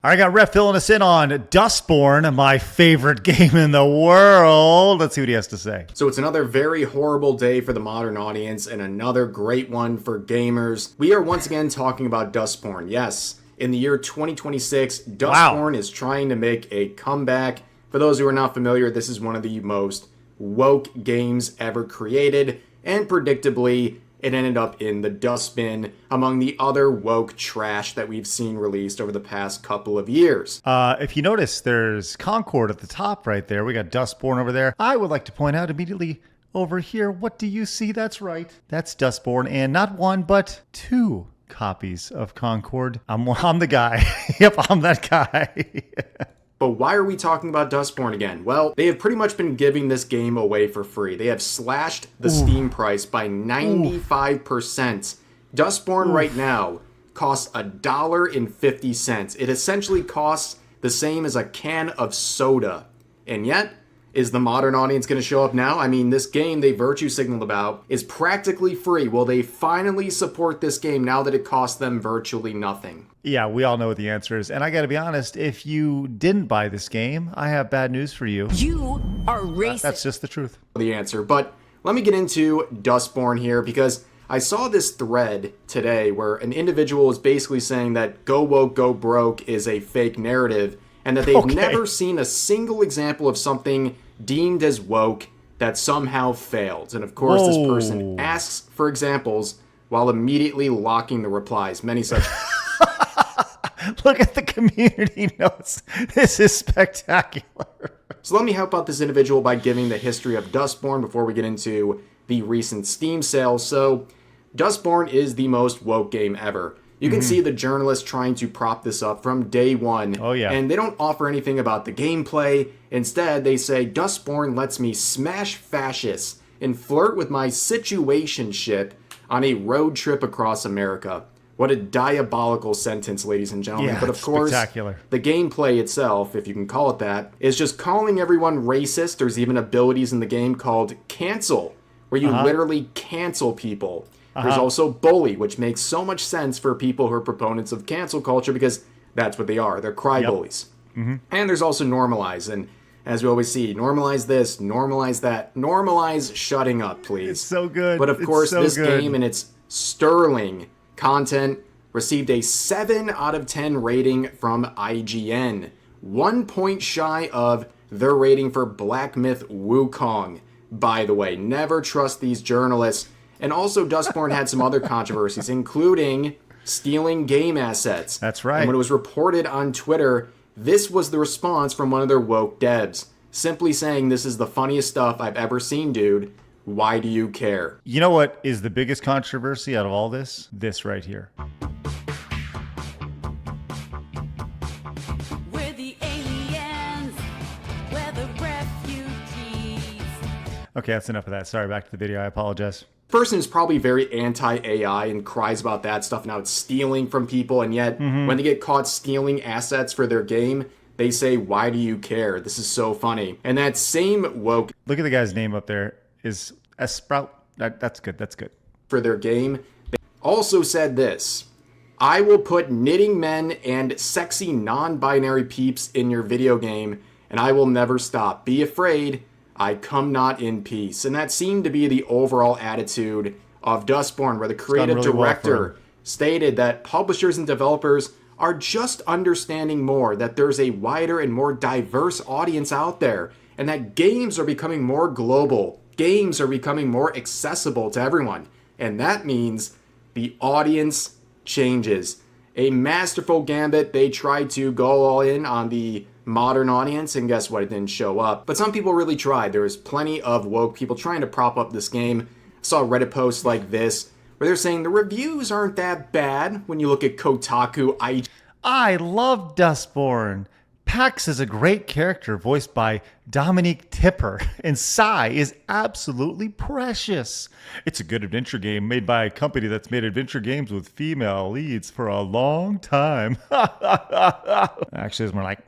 I got Ref filling us in on Dustborn, my favorite game in the world. Let's see what he has to say. So it's another very horrible day for the modern audience and another great one for gamers. We are once again talking about Dustborn. Yes, in the year 2026, Dustborn is trying to make a comeback. For those who are not familiar, this is one of the most woke games ever created, and predictably, it ended up in the dustbin among the other woke trash that we've seen released over the past couple of years. If you notice, there's Concord at the top right there. We got Dustborn over there. I would like to point out immediately over here, what do you see? That's right. That's Dustborn, and not one, but two copies of Concord. I'm the guy. Yep, I'm that guy. But why are we talking about Dustborn again? Well, they have pretty much been giving this game away for free. They have slashed the Steam price by 95%. Dustborn right now costs $1.50. It essentially costs the same as a can of soda. And yet, is the modern audience going to show up now? I mean, this game they virtue signaled about is practically free. Will they finally support this game now that it costs them virtually nothing? Yeah, we all know what the answer is. And I got to be honest, if you didn't buy this game, I have bad news for you. You are racist. That's just the truth. The answer. But let me get into Dustborn here, because I saw this thread today where an individual is basically saying that go woke, go broke is a fake narrative, and that they've never seen a single example of something deemed as woke that somehow failed. And of course, this person asks for examples while immediately locking the replies. Many such... Look at the community notes. This is spectacular. So let me help out this individual by giving the history of Dustborn before we get into the recent Steam sales. So Dustborn is the most woke game ever. You can see the journalists trying to prop this up from day one. Oh, yeah. And they don't offer anything about the gameplay. Instead, they say, Dustborn lets me smash fascists and flirt with my situationship on a road trip across America. What a diabolical sentence, ladies and gentlemen. Yeah, but of course, the gameplay itself, if you can call it that, is just calling everyone racist. There's even abilities in the game called cancel, where you literally cancel people. There's also bully, which makes so much sense for people who are proponents of cancel culture, because that's what they are. They're cry bullies. And there's also normalize. And as we always see, normalize this, normalize that, normalize shutting up, please. It's so good. But of course, this game and its sterling content received a 7 out of 10 rating from IGN. 1 point shy of their rating for Black Myth Wukong. By the way, never trust these journalists. And also, Dustborn had some other controversies, including stealing game assets. That's right. And when it was reported on Twitter, this was the response from one of their woke devs. Simply saying, this is the funniest stuff I've ever seen, dude. Why do you care? You know what is the biggest controversy out of all this? This right here. We're the aliens. We're the refugees. Okay, that's enough of that. Sorry, back to the video. I apologize. Person is probably very anti-AI and cries about that stuff. Now it's stealing from people, and yet when they get caught stealing assets for their game, they say, why do you care? This is so funny. And that same woke... Look at the guy's name up there. Is a sprout. That's good. That's good. For their game, they also said this: I will put knitting men and sexy non-binary peeps in your video game, and I will never stop. Be afraid, I come not in peace. And that seemed to be the overall attitude of Dustborn, where the creative director stated that publishers and developers are just understanding more, that there's a wider and more diverse audience out there, and that games are becoming more global. Games are becoming more accessible to everyone. And that means the audience changes. A masterful gambit. They tried to go all in on the modern audience, and guess what? It didn't show up. But some people really tried. There was plenty of woke people trying to prop up this game. I saw Reddit posts like this, where they're saying the reviews aren't that bad when you look at Kotaku, I love Dustborn. Pax is a great character voiced by Dominique Tipper, and Psy is absolutely precious. It's a good adventure game made by a company that's made adventure games with female leads for a long time. Actually, it's more like,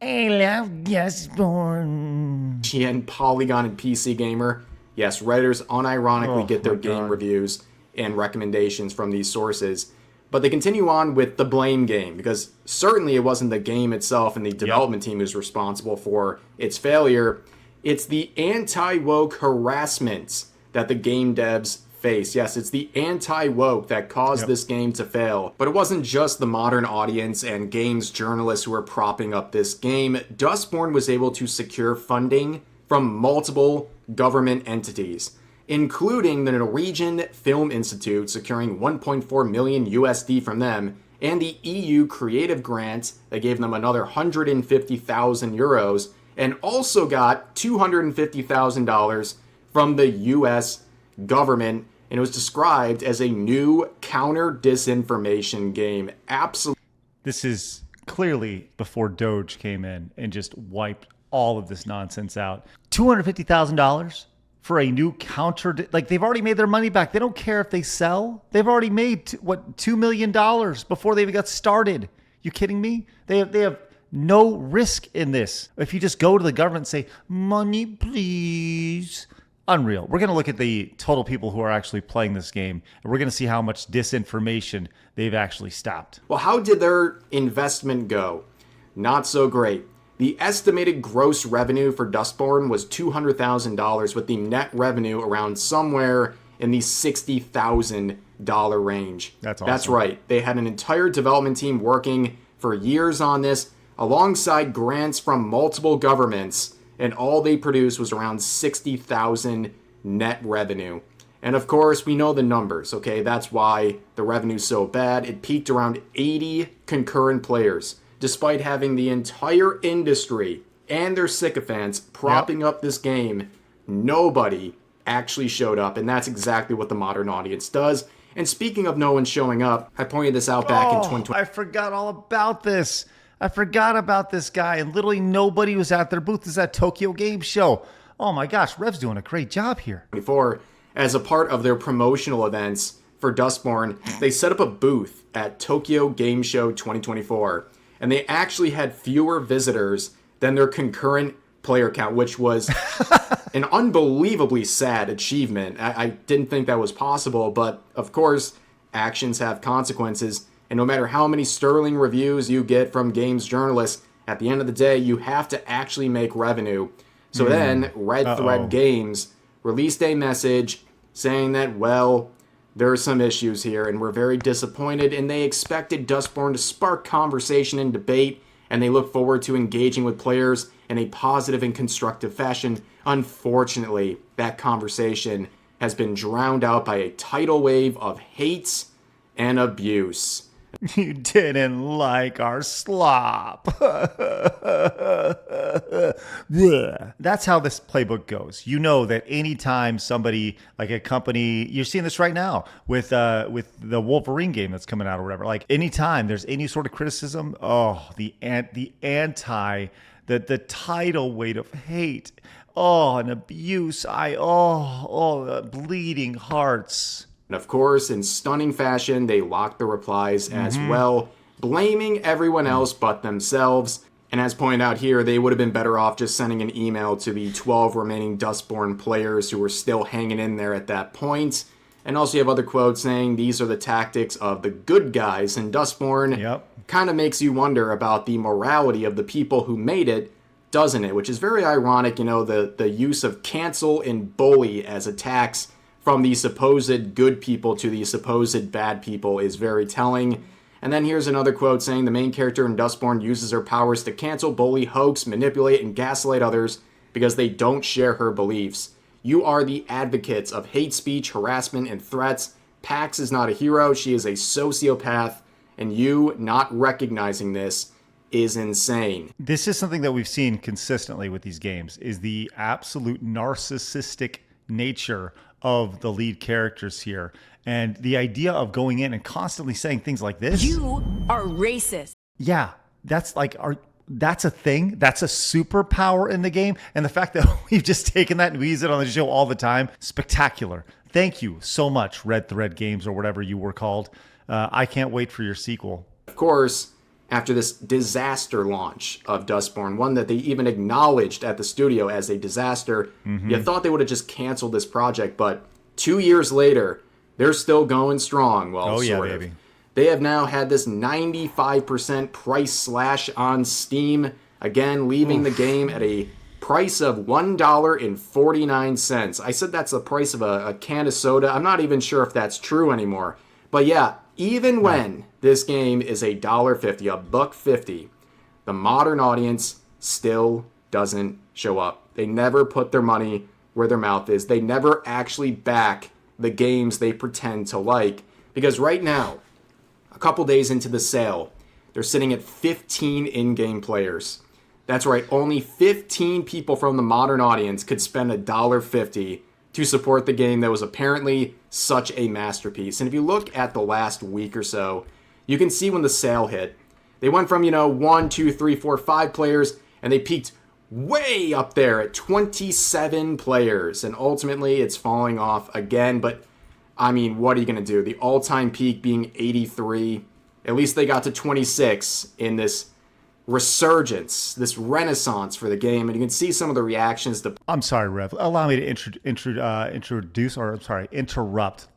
I love Dustborn. IGN, Polygon, and PC Gamer. Yes, Redditors unironically get their game reviews and recommendations from these sources. But they continue on with the blame game, because certainly it wasn't the game itself and the development team who's responsible for its failure. It's the anti-woke harassment that the game devs face. Yes, it's the anti-woke that caused this game to fail. But it wasn't just the modern audience and games journalists who were propping up this game. Dustborn was able to secure funding from multiple government entities, including the Norwegian Film Institute, securing 1.4 million USD from them, and the EU Creative Grant that gave them another 150,000 euros, and also got $250,000 from the US government. And it was described as a new counter-disinformation game. Absolutely. This is clearly before Doge came in and just wiped all of this nonsense out. $250,000 for a new like they've already made their money back. They don't care if they sell. They've already made $2 million before they even got started. You kidding me? They have no risk in this. If you just go to the government and say, money, please. Unreal. We're going to look at the total people who are actually playing this game, and we're going to see how much disinformation they've actually stopped. Well, how did their investment go? Not so great. The estimated gross revenue for Dustborn was $200,000, with the net revenue around somewhere in the $60,000 range. That's awesome. That's right. They had an entire development team working for years on this, alongside grants from multiple governments, and all they produced was around 60,000 net revenue. And of course, we know the numbers, okay? That's why the revenue's so bad. It peaked around 80 concurrent players, despite having the entire industry and their sycophants propping up this game. Nobody actually showed up, and that's exactly what the modern audience does. And speaking of no one showing up, I pointed this out back in 2020. I forgot all about this. I forgot about this guy, and literally nobody was at their booth. This is at Tokyo Game Show. Oh my gosh, Rev's doing a great job here. As a part of their promotional events for Dustborn, they set up a booth at Tokyo Game Show 2024, and they actually had fewer visitors than their concurrent player count, which was an unbelievably sad achievement. I didn't think that was possible, but of course, actions have consequences. And no matter how many sterling reviews you get from games journalists, at the end of the day, you have to actually make revenue. So then, Red Thread Games released a message saying that, well, there are some issues here, and we're very disappointed, and they expected Dustborn to spark conversation and debate, and they look forward to engaging with players in a positive and constructive fashion. Unfortunately, that conversation has been drowned out by a tidal wave of hate and abuse. You didn't like our slop. That's how this playbook goes. You know that anytime somebody, like a company, you're seeing this right now with the Wolverine game that's coming out or whatever. Like anytime there's any sort of criticism, the tidal weight of hate, and abuse. Bleeding hearts. And of course, in stunning fashion, they locked the replies as well, blaming everyone else but themselves. And as pointed out here, they would have been better off just sending an email to the 12 remaining Dustborn players who were still hanging in there at that point. And also you have other quotes saying these are the tactics of the good guys in Dustborn. Yep. Kind of makes you wonder about the morality of the people who made it, doesn't it? Which is very ironic, the use of cancel and bully as attacks from the supposed good people to the supposed bad people is very telling. And then here's another quote saying the main character in Dustborn uses her powers to cancel, bully, hoax, manipulate, and gaslight others because they don't share her beliefs. You are the advocates of hate speech, harassment, and threats. Pax is not a hero, she is a sociopath, and you not recognizing this is insane. This is something that we've seen consistently with these games, is the absolute narcissistic nature of the lead characters here. And the idea of going in and constantly saying things like this. You are racist. Yeah, that's a thing. That's a superpower in the game. And the fact that we've just taken that and we use it on the show all the time, spectacular. Thank you so much, Red Thread Games or whatever you were called. I can't wait for your sequel. Of course, after this disaster launch of Dustborn, one that they even acknowledged at the studio as a disaster, you thought they would have just canceled this project, but 2 years later, they're still going strong. Well, oh, yeah, sort of. baby. They have now had this 95% price slash on Steam, again leaving the game at a price of $1.49. I said that's the price of a can of soda. I'm not even sure if that's true anymore. But yeah, even when this game is $1.50, $1.50, the modern audience still doesn't show up. They never put their money where their mouth is. They never actually back the games they pretend to like. Because right now, a couple days into the sale, they're sitting at 15 in-game players. That's right, only 15 people from the modern audience could spend $1.50 to support the game that was apparently such a masterpiece. And if you look at the last week or so, you can see when the sale hit, they went from, 1, 2, 3, 4, 5 players, and they peaked way up there at 27 players. And ultimately, it's falling off again. But, I mean, what are you going to do? The all-time peak being 83. At least they got to 26 in this resurgence, this renaissance for the game. And you can see some of the reactions to... I'm sorry, Rev. Allow me to interrupt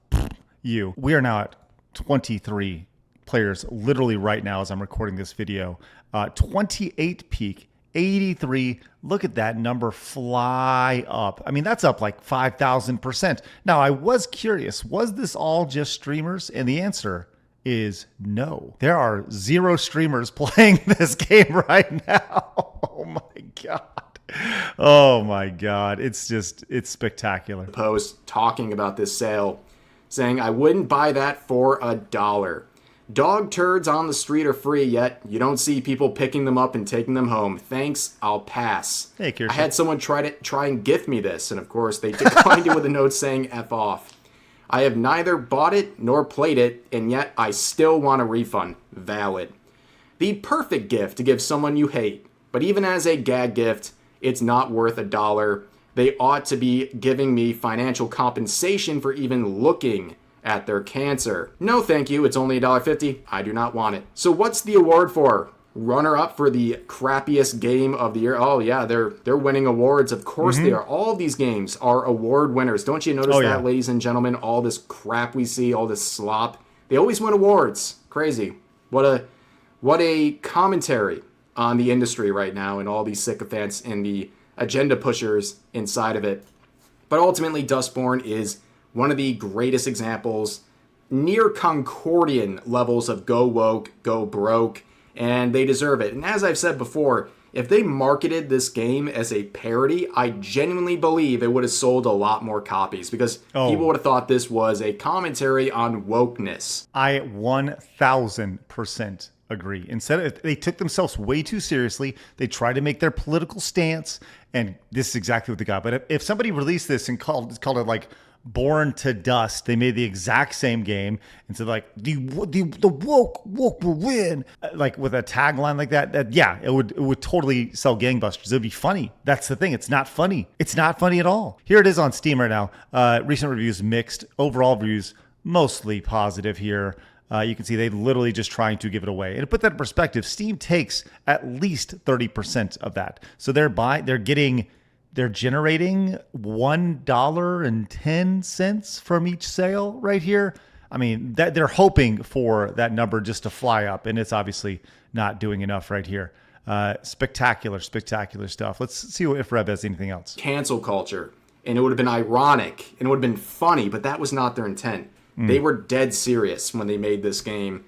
you. We are now at 23 players, literally right now as I'm recording this video. 28 peak, 83. Look at that number fly up. I mean, that's up like 5,000%. Now, I was curious, was this all just streamers? And the answer is no. There are 0 streamers playing this game right now. Oh my God. Oh my God. It's spectacular. Post talking about this sale, saying, I wouldn't buy that for $1. Dog turds on the street are free, yet you don't see people picking them up and taking them home. Thanks, I'll pass. Hey, Kirsten. I had someone try and gift me this, and of course they declined it with a note saying F off. I have neither bought it nor played it, and yet I still want a refund. Valid. The perfect gift to give someone you hate, but even as a gag gift, it's not worth $1. They ought to be giving me financial compensation for even looking at their cancer. No thank you, it's only $1.50. I do not want it. So what's the award for? Runner-up for the crappiest game of the year. Oh yeah, they're winning awards. Of course they are. All of these games are award winners. Don't you notice that, ladies and gentlemen? All this crap we see, all this slop, they always win awards. Crazy. What a commentary on the industry right now and all these sycophants and the agenda pushers inside of it. But ultimately, Dustborn is one of the greatest examples, near Concordian levels of go woke, go broke, and they deserve it. And as I've said before, if they marketed this game as a parody, I genuinely believe it would have sold a lot more copies because people would have thought this was a commentary on wokeness. I 1,000% agree. Instead, they took themselves way too seriously. They tried to make their political stance, and this is exactly what they got. But if somebody released this and called it like Born to Dust, they made the exact same game and said like the woke will win, like with a tagline like that, yeah, it would totally sell gangbusters. It'd be funny. That's the thing. It's not funny. It's not funny at all. Here it is on Steam right now. Recent reviews mixed. Overall reviews mostly positive here. You can see they literally just trying to give it away. And to put that in perspective, Steam takes at least 30% of that. So they're generating $1.10 from each sale right here. I mean, they're hoping for that number just to fly up, and it's obviously not doing enough right here. Spectacular stuff. Let's see if Reb has anything else. Cancel culture, and it would have been ironic, and it would have been funny, but that was not their intent. They were dead serious when they made this game,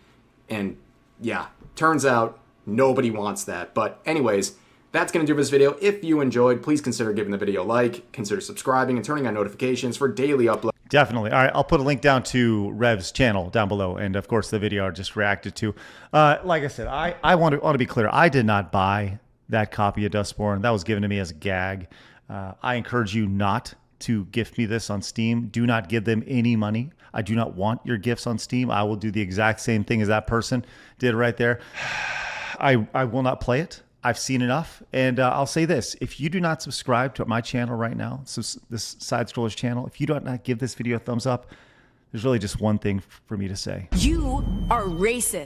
and yeah, turns out nobody wants that. But anyways, that's going to do for this video. If you enjoyed, please consider giving the video a like, consider subscribing, and turning on notifications for daily uploads. Definitely. All right, I'll put a link down to Rev's channel down below, and of course the video I just reacted to. Like I said, I want to be clear. I did not buy that copy of Dustborn. That was given to me as a gag. I encourage you not to gift me this on Steam. Do not give them any money. I do not want your gifts on Steam. I will do the exact same thing as that person did right there. I will not play it. I've seen enough. And I'll say this. If you do not subscribe to my channel right now, so this Side Scrollers channel, if you do not give this video a thumbs up, there's really just one thing for me to say. You are racist.